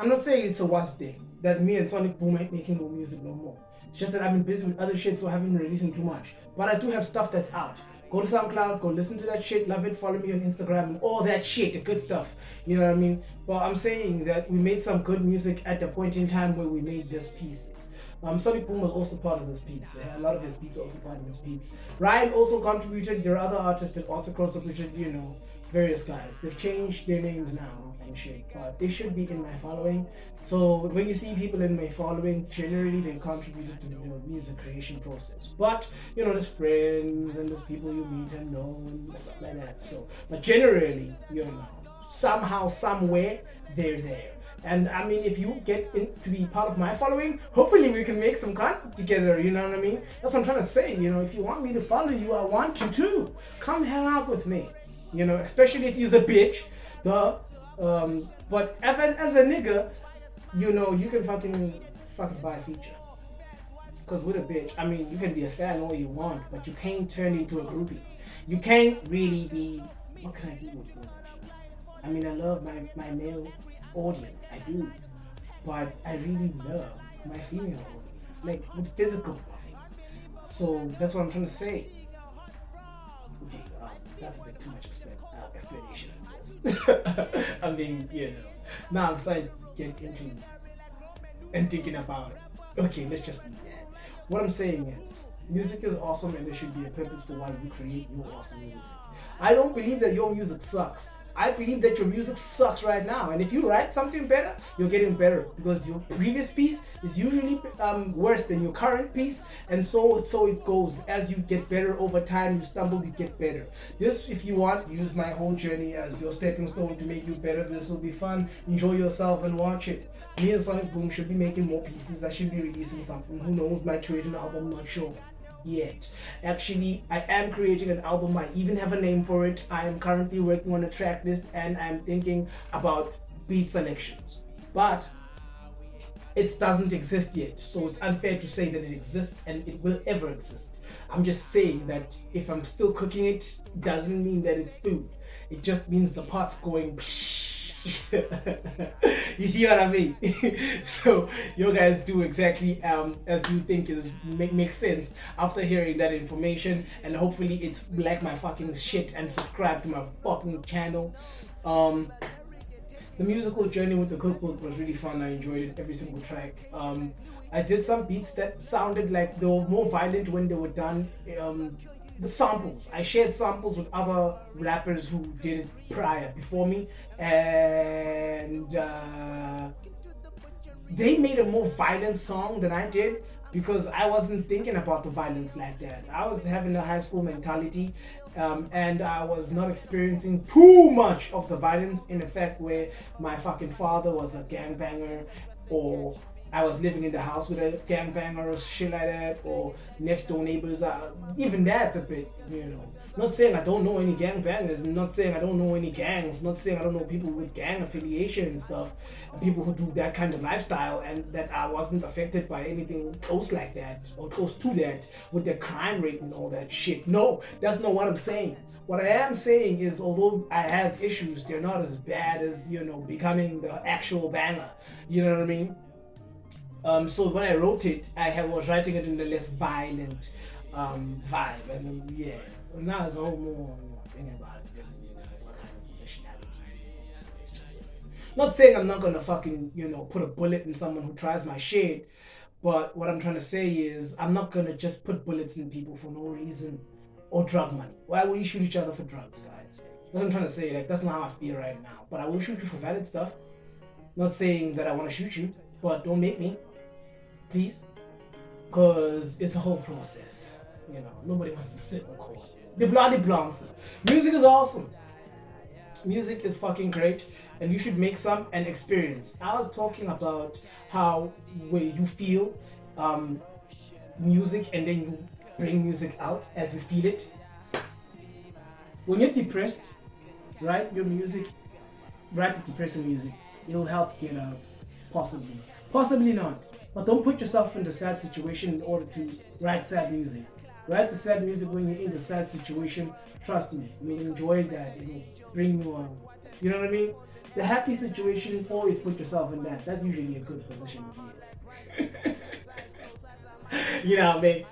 I'm not saying it's a worst thing that me and Sonic Boom ain't making no music no more. It's just that I've been busy with other shit, so I haven't been releasing too much. But I do have stuff that's out. Go to SoundCloud, go listen to that shit, love it, follow me on Instagram, and all that shit, the good stuff. You know what I mean? But I'm saying that we made some good music at the point in time where we made these pieces. Sonic Boom was also part of this piece. Yeah? A lot of his beats are also part of this piece. Ryan also contributed. There are other artists that also contributed, you know, various guys. They've changed their names now and shit, but they should be in my following. So when you see people in my following, generally they contributed to the music creation process. But you know, there's friends and there's people you meet and know and stuff like that. So, but generally, you know, somehow, somewhere, they're there. And I mean, if you get in to be part of my following, hopefully we can make some content together, you know what I mean? That's what I'm trying to say, you know, if you want me to follow you, I want you to. Come hang out with me, you know, especially if you're a bitch, but as a nigga, you know, you can fucking buy a feature. Because with a bitch, I mean, you can be a fan all you want, but you can't turn into a groupie. You can't really be, what can I do with you? I mean, I love my male audience, I do, but I really love my female audience, like with physical body. So that's what I'm trying to say. Okay, that's a bit too much explanation of this. I mean, you know, now I'm starting to get into and thinking about it. Okay, let's just leave that. What I'm saying is, music is awesome and there should be a purpose for why you create your awesome music. I don't believe that your music sucks. I believe that your music sucks right now, and if you write something better, you're getting better because your previous piece is usually worse than your current piece, and so it goes. As you get better over time, you stumble, you get better. This, if you want, use my whole journey as your stepping stone to make you better. This will be fun. Enjoy yourself and watch it. Me and Sonic Boom should be making more pieces. I should be releasing something. Who knows? Might create an album. Not sure yet. Actually, I am creating an album. I even have a name for it. I am currently working on a track list and I'm thinking about beat selections. But it doesn't exist yet, so it's unfair to say that it exists and it will ever exist. I'm just saying that if I'm still cooking it, doesn't mean that it's food. It just means the pot's going psh. You see what I mean? So you guys do exactly as you think is makes sense after hearing that information, and hopefully it's like my fucking shit and subscribe to my fucking channel. The musical journey with the cookbook was really fun. I enjoyed it, every single track. I did some beats that sounded like they were more violent when they were done. The samples, I shared samples with other rappers who did it before me, and they made a more violent song than I did because I wasn't thinking about the violence like that. I was having a high school mentality, and I was not experiencing too much of the violence in effect where my fucking father was a gangbanger, or I was living in the house with a gangbanger or shit like that, or next door neighbors. Even that's a bit, you know. Not saying I don't know any gangbangers, not saying I don't know any gangs, not saying I don't know people with gang affiliation and stuff, people who do that kind of lifestyle, and that I wasn't affected by anything close like that, or close to that, with the crime rate and all that shit. No, that's not what I'm saying. What I am saying is, although I have issues, they're not as bad as, you know, becoming the actual banger. You know what I mean? So when I wrote it, was writing it in a less violent vibe, and yeah, now it's a whole more thing about it. You know, what kind of nationality. Not saying I'm not gonna fucking, you know, put a bullet in someone who tries my shit, but what I'm trying to say is I'm not gonna just put bullets in people for no reason, or drug money. Why would you shoot each other for drugs, guys? That's what I'm trying to say. Like, that's not how I feel right now. But I will shoot you for valid stuff. Not saying that I want to shoot you, but don't make me. Please, because it's a whole process. You know, nobody wants to sit and record. The bloody blancs. Music is awesome. Music is fucking great, and you should make some and experience. I was talking about how where you feel music, and then you bring music out as you feel it. When you're depressed, write your music, write the depressing music. It'll help get out. Possibly. Possibly not. But don't put yourself in the sad situation in order to write sad music. Write the sad music when you're in the sad situation. Trust me, you'll enjoy that. It'll bring you You know what I mean? The happy situation, always put yourself in that. That's usually a good position to be in. You know what I mean?